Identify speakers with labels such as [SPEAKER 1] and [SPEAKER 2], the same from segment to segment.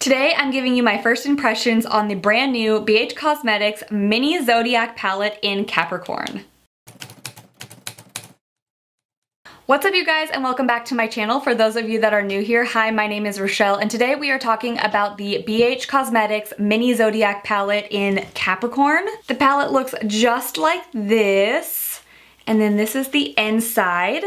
[SPEAKER 1] Today I'm giving you my first impressions on the brand new BH Cosmetics Mini Zodiac Palette in Capricorn. What's up you guys and welcome back to my channel. For those of you that are new here, hi, my name is Rochelle and today we are talking about the BH Cosmetics Mini Zodiac Palette in Capricorn. The palette looks just like this, and then this is the inside.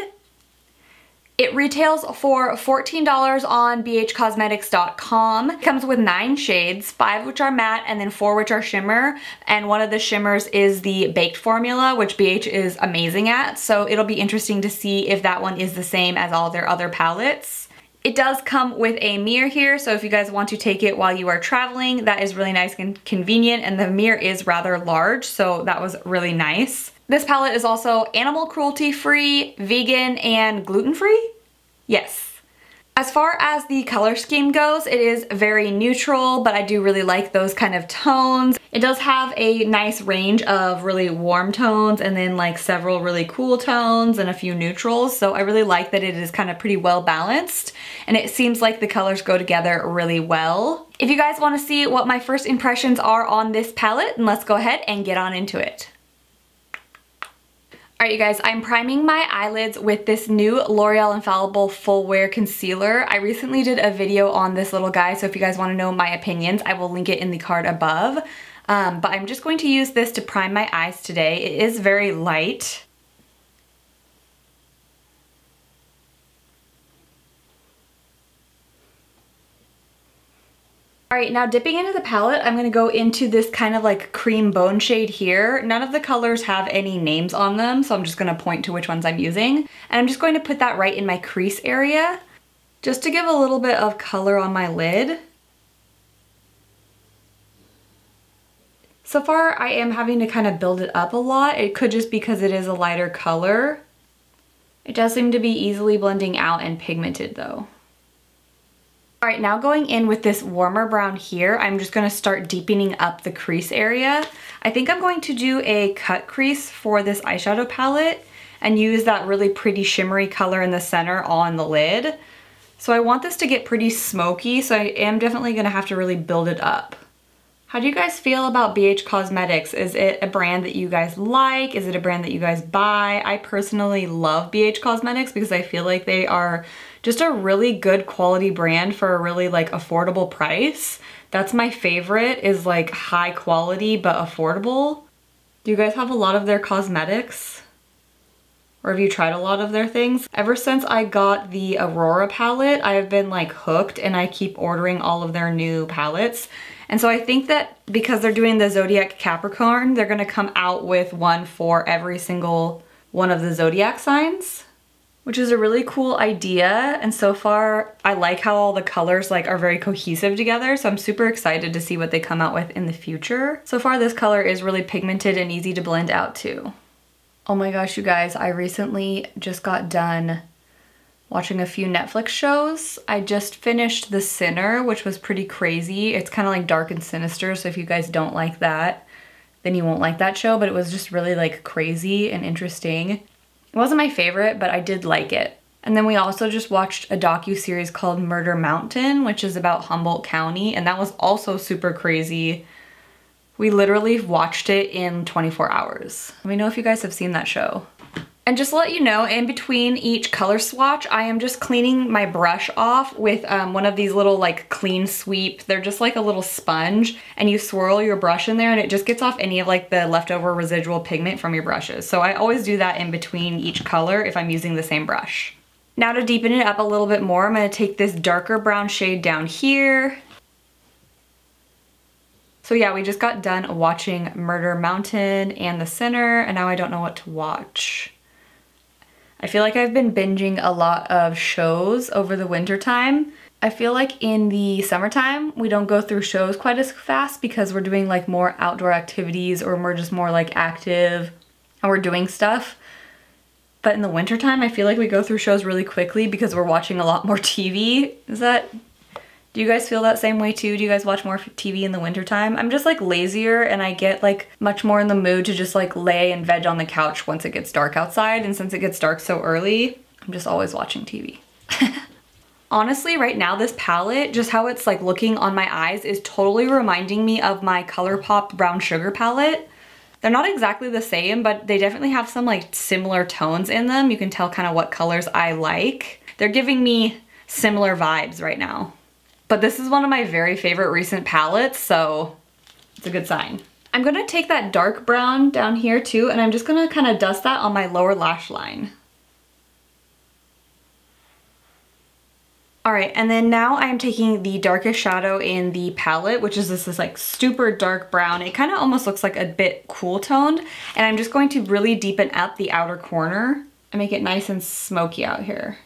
[SPEAKER 1] It retails for $14 on bhcosmetics.com. It comes with 9 shades, 5 which are matte and then 4 which are shimmer. And one of the shimmers is the baked formula, which BH is amazing at. So it'll be interesting to see if that one is the same as all their other palettes. It does come with a mirror here, so if you guys want to take it while you are traveling, that is really nice and convenient, and the mirror is rather large, so that was really nice. This palette is also animal cruelty free, vegan, and gluten free? Yes. As far as the color scheme goes, it is very neutral, but I do really like those kind of tones. It does have a nice range of really warm tones and then like several really cool tones and a few neutrals, so I really like that it is kind of pretty well balanced, and it seems like the colors go together really well. If you guys want to see what my first impressions are on this palette, then let's go ahead and get on into it. Alright you guys, I'm priming my eyelids with this new L'Oreal Infallible Full Wear Concealer. I recently did a video on this little guy, so if you guys want to know my opinions, I will link it in the card above. But I'm just going to use this to prime my eyes today. It is very light. Alright, now dipping into the palette, I'm going to go into this kind of like cream bone shade here. None of the colors have any names on them, so I'm just going to point to which ones I'm using. And I'm just going to put that right in my crease area, just to give a little bit of color on my lid. So far, I am having to kind of build it up a lot. It could just because it is a lighter color. It does seem to be easily blending out and pigmented though. Alright, now going in with this warmer brown here, I'm just going to start deepening up the crease area. I think I'm going to do a cut crease for this eyeshadow palette and use that really pretty shimmery color in the center on the lid. So I want this to get pretty smoky, so I am definitely going to have to really build it up. How do you guys feel about BH Cosmetics? Is it a brand that you guys like? Is it a brand that you guys buy? I personally love BH Cosmetics because I feel like they are just a really good quality brand for a really like affordable price. That's my favorite, is like high quality but affordable. Do you guys have a lot of their cosmetics? Or have you tried a lot of their things? Ever since I got the Aurora palette, I have been like hooked and I keep ordering all of their new palettes. And so I think that because they're doing the Zodiac Capricorn, they're gonna come out with one for every single one of the zodiac signs, which is a really cool idea. And so far, I like how all the colors like are very cohesive together. So I'm super excited to see what they come out with in the future. So far, this color is really pigmented and easy to blend out too. Oh my gosh, you guys, I recently just got done watching a few Netflix shows. I just finished The Sinner, which was pretty crazy. It's kind of like dark and sinister, so if you guys don't like that, then you won't like that show, but it was just really like crazy and interesting. It wasn't my favorite, but I did like it. And then we also just watched a docu-series called Murder Mountain, which is about Humboldt County, and that was also super crazy. We literally watched it in 24 hours. Let me know if you guys have seen that show. And just to let you know, in between each color swatch, I am just cleaning my brush off with one of these little like clean sweep. They're just like a little sponge, and you swirl your brush in there and it just gets off any of like the leftover residual pigment from your brushes. So I always do that in between each color if I'm using the same brush. Now to deepen it up a little bit more, I'm gonna take this darker brown shade down here. So yeah, we just got done watching Murder Mountain and The Sinner, and now I don't know what to watch. I feel like I've been binging a lot of shows over the winter time. I feel like in the summertime, we don't go through shows quite as fast because we're doing like more outdoor activities, or we're just more like active and we're doing stuff. But in the wintertime, I feel like we go through shows really quickly because we're watching a lot more TV. Do you guys feel that same way too? Do you guys watch more TV in the wintertime? I'm just like lazier and I get like much more in the mood to just like lay and veg on the couch once it gets dark outside, and since it gets dark so early, I'm just always watching TV. Honestly, right now this palette, just how it's like looking on my eyes, is totally reminding me of my ColourPop Brown Sugar palette. They're not exactly the same, but they definitely have some like similar tones in them. You can tell kind of what colors I like. They're giving me similar vibes right now. But this is one of my very favorite recent palettes, so it's a good sign. I'm gonna take that dark brown down here too, and I'm just gonna kind of dust that on my lower lash line. All right, and then now I'm taking the darkest shadow in the palette, which is this like super dark brown. It kind of almost looks like a bit cool toned, and I'm just going to really deepen up the outer corner and make it nice and smoky out here.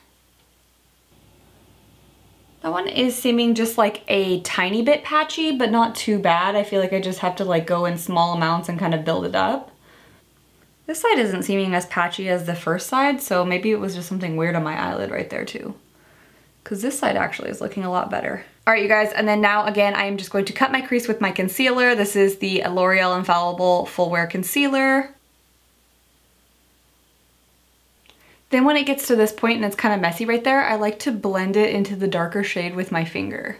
[SPEAKER 1] That one is seeming just like a tiny bit patchy, but not too bad. I feel like I just have to like go in small amounts and kind of build it up. This side isn't seeming as patchy as the first side, so maybe it was just something weird on my eyelid right there too. Because this side actually is looking a lot better. All right, you guys, and then now again, I am just going to cut my crease with my concealer. This is the L'Oreal Infallible Full Wear Concealer. Then when it gets to this point and it's kind of messy right there, I like to blend it into the darker shade with my finger.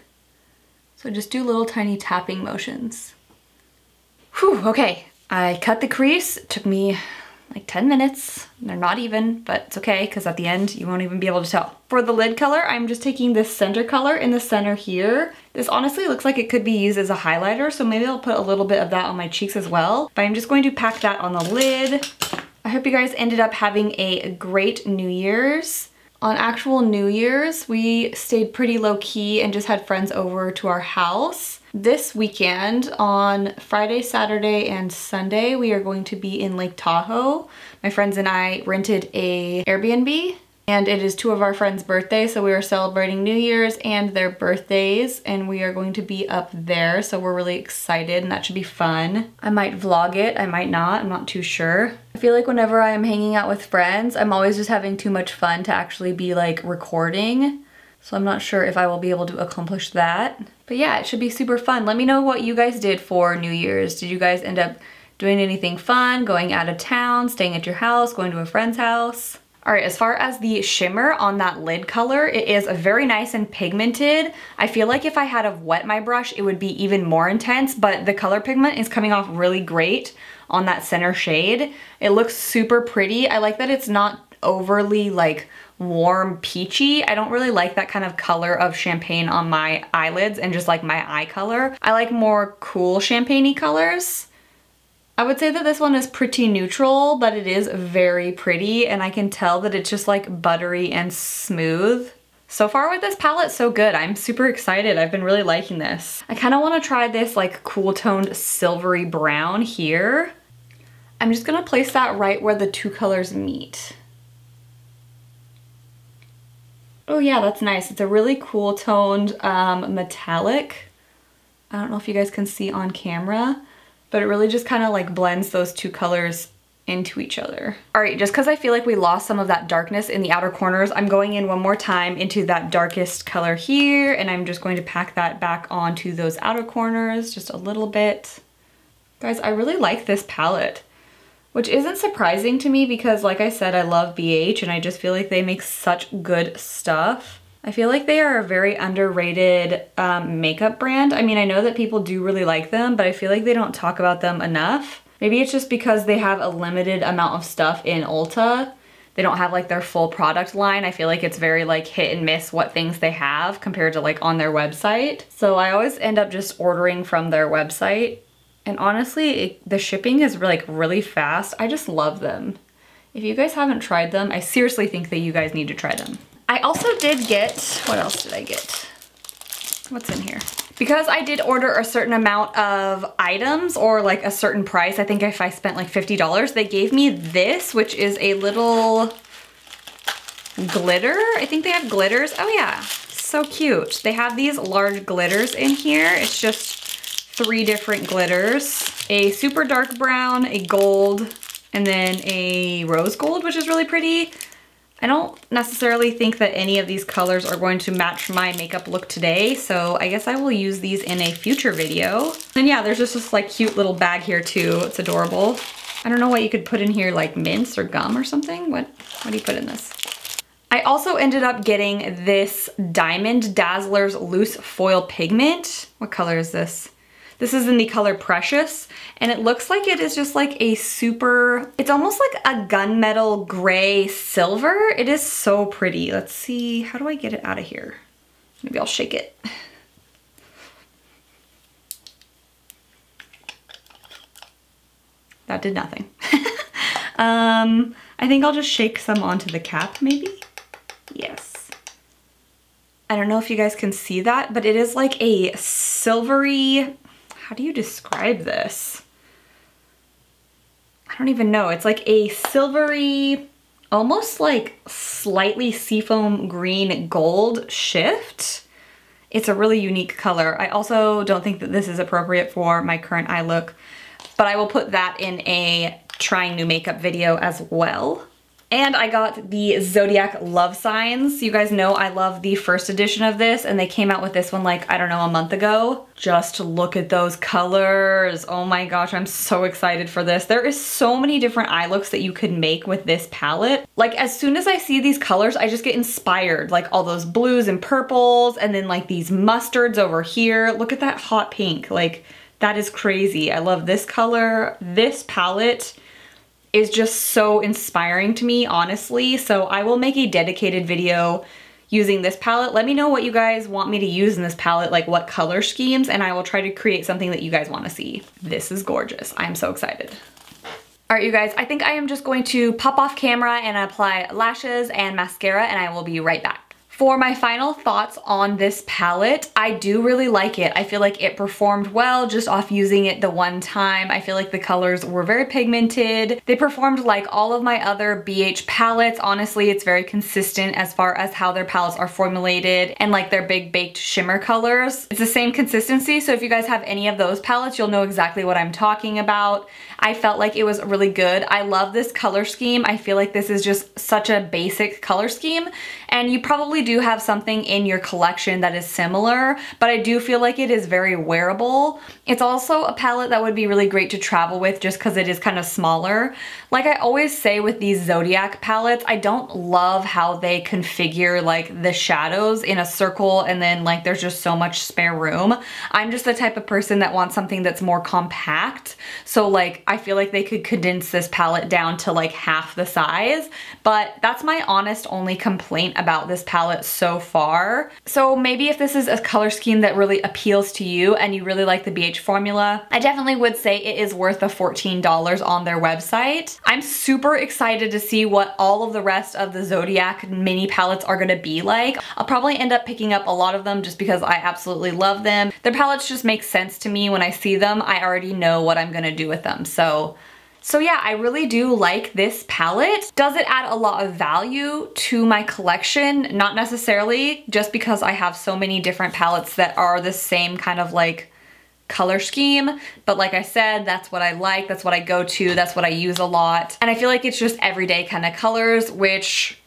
[SPEAKER 1] So just do little tiny tapping motions. Whew, okay. I cut the crease. It took me like 10 minutes. They're not even, but it's okay because at the end you won't even be able to tell. For the lid color, I'm just taking this center color in the center here. This honestly looks like it could be used as a highlighter, so maybe I'll put a little bit of that on my cheeks as well. But I'm just going to pack that on the lid. I hope you guys ended up having a great New Year's. On actual New Year's, we stayed pretty low key and just had friends over to our house. This weekend, on Friday, Saturday, and Sunday, we are going to be in Lake Tahoe. My friends and I rented a Airbnb, and it is two of our friends' birthdays, so we are celebrating New Year's and their birthdays, and we are going to be up there, so we're really excited, and that should be fun. I might vlog it, I might not, I'm not too sure. I feel like whenever I am hanging out with friends, I'm always just having too much fun to actually be like recording. So I'm not sure if I will be able to accomplish that. But yeah, it should be super fun. Let me know what you guys did for New Year's. Did you guys end up doing anything fun, going out of town, staying at your house, going to a friend's house? All right, as far as the shimmer on that lid color, it is very nice and pigmented. I feel like if I had have wet my brush, it would be even more intense, but the color pigment is coming off really great on that center shade. It looks super pretty. I like that it's not overly like warm peachy. I don't really like that kind of color of champagne on my eyelids and just like my eye color. I like more cool champagne-y colors. I would say that this one is pretty neutral, but it is very pretty, and I can tell that it's just like buttery and smooth. So far with this palette, so good. I'm super excited. I've been really liking this. I kind of want to try this like cool toned silvery brown here. I'm just gonna place that right where the two colors meet. Oh yeah, that's nice. It's a really cool toned metallic. I don't know if you guys can see on camera, but it really just kind of like blends those two colors into each other. All right, just because I feel like we lost some of that darkness in the outer corners, I'm going in one more time into that darkest color here, and I'm just going to pack that back onto those outer corners just a little bit. Guys, I really like this palette, which isn't surprising to me because like I said, I love BH and I just feel like they make such good stuff. I feel like they are a very underrated makeup brand. I mean, I know that people do really like them, but I feel like they don't talk about them enough. Maybe it's just because they have a limited amount of stuff in Ulta. They don't have like their full product line. I feel like it's very like hit and miss what things they have compared to like on their website. So I always end up just ordering from their website. And honestly, the shipping is like really fast. I just love them. If you guys haven't tried them, I seriously think that you guys need to try them. I also did get, what else did I get? What's in here? Because I did order a certain amount of items or like a certain price, I think if I spent like $50, they gave me this, which is a little glitter. I think they have glitters. Oh yeah, so cute. They have these large glitters in here. It's just 3 different glitters. A super dark brown, a gold, and then a rose gold, which is really pretty. I don't necessarily think that any of these colors are going to match my makeup look today, so I guess I will use these in a future video. And yeah, there's just this like cute little bag here too. It's adorable. I don't know what you could put in here, like mints or gum or something. What do you put in this? I also ended up getting this Diamond Dazzler's loose foil pigment. What color is this? This is in the color Precious, and it looks like it is just like a super, it's almost like a gunmetal gray silver. It is so pretty. Let's see, how do I get it out of here? Maybe I'll shake it. That did nothing. I think I'll just shake some onto the cap maybe. Yes. I don't know if you guys can see that, but it is like a silvery, how do you describe this? I don't even know. It's like a silvery, almost like slightly seafoam green gold shift. It's a really unique color. I also don't think that this is appropriate for my current eye look, but I will put that in a trying new makeup video as well. And I got the Zodiac Love Signs. You guys know I love the first edition of this, and they came out with this one like, I don't know, a month ago. Just look at those colors. Oh my gosh, I'm so excited for this. There is so many different eye looks that you could make with this palette. Like as soon as I see these colors, I just get inspired. Like all those blues and purples, and then like these mustards over here. Look at that hot pink. Like that is crazy. I love this color. This palette is just so inspiring to me, honestly. So I will make a dedicated video using this palette. Let me know what you guys want me to use in this palette, like what color schemes, and I will try to create something that you guys want to see. This is gorgeous. I'm so excited. All right, you guys, I think I am just going to pop off camera and apply lashes and mascara, and I will be right back. For my final thoughts on this palette, I do really like it. I feel like it performed well just off using it the one time. I feel like the colors were very pigmented. They performed like all of my other BH palettes. Honestly, it's very consistent as far as how their palettes are formulated and like their big baked shimmer colors. It's the same consistency, so if you guys have any of those palettes, you'll know exactly what I'm talking about. I felt like it was really good. I love this color scheme. I feel like this is just such a basic color scheme, and you probably do have something in your collection that is similar, but I do feel like it is very wearable. It's also a palette that would be really great to travel with just because it is kind of smaller. Like I always say with these Zodiac palettes, I don't love how they configure like the shadows in a circle and then like there's just so much spare room. I'm just the type of person that wants something that's more compact. So like I feel like they could condense this palette down to like half the size, but that's my honest only complaint about this palette so far. So maybe if this is a color scheme that really appeals to you and you really like the BH formula, I definitely would say it is worth the $14 on their website. I'm super excited to see what all of the rest of the Zodiac mini palettes are gonna be like. I'll probably end up picking up a lot of them just because I absolutely love them. Their palettes just make sense to me when I see them. I already know what I'm gonna do with them. So yeah, I really do like this palette. Does it add a lot of value to my collection? Not necessarily, just because I have so many different palettes that are the same kind of like color scheme. But like I said, that's what I like, that's what I go to, that's what I use a lot. And I feel like it's just everyday kind of colors, which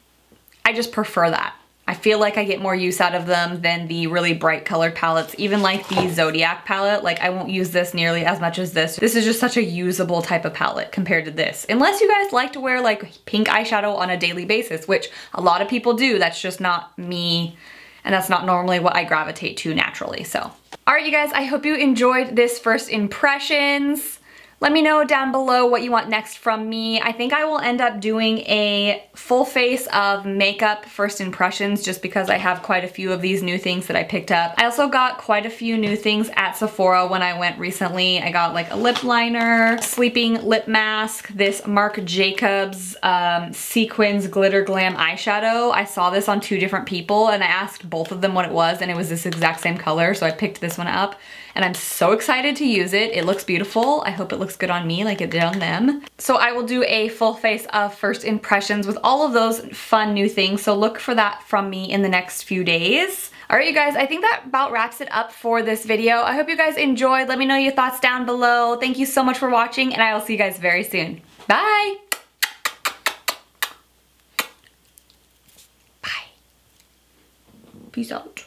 [SPEAKER 1] I just prefer that. I feel like I get more use out of them than the really bright colored palettes. Even like the Zodiac palette, like I won't use this nearly as much as this. This is just such a usable type of palette compared to this. Unless you guys like to wear like pink eyeshadow on a daily basis, which a lot of people do. That's just not me, and that's not normally what I gravitate to naturally, so. All right, you guys, I hope you enjoyed this first impressions. Let me know down below what you want next from me. I think I will end up doing a full face of makeup first impressions just because I have quite a few of these new things that I picked up. I also got quite a few new things at Sephora when I went recently. I got like a lip liner, sleeping lip mask, this Marc Jacobs sequins glitter glam eyeshadow. I saw this on 2 different people and I asked both of them what it was, and it was this exact same color, so I picked this one up. And I'm so excited to use it. It looks beautiful. I hope it looks good on me like it did on them. So I will do a full face of first impressions with all of those fun new things. So look for that from me in the next few days. All right, you guys, I think that about wraps it up for this video. I hope you guys enjoyed. Let me know your thoughts down below. Thank you so much for watching, and I will see you guys very soon. Bye. Bye. Peace out.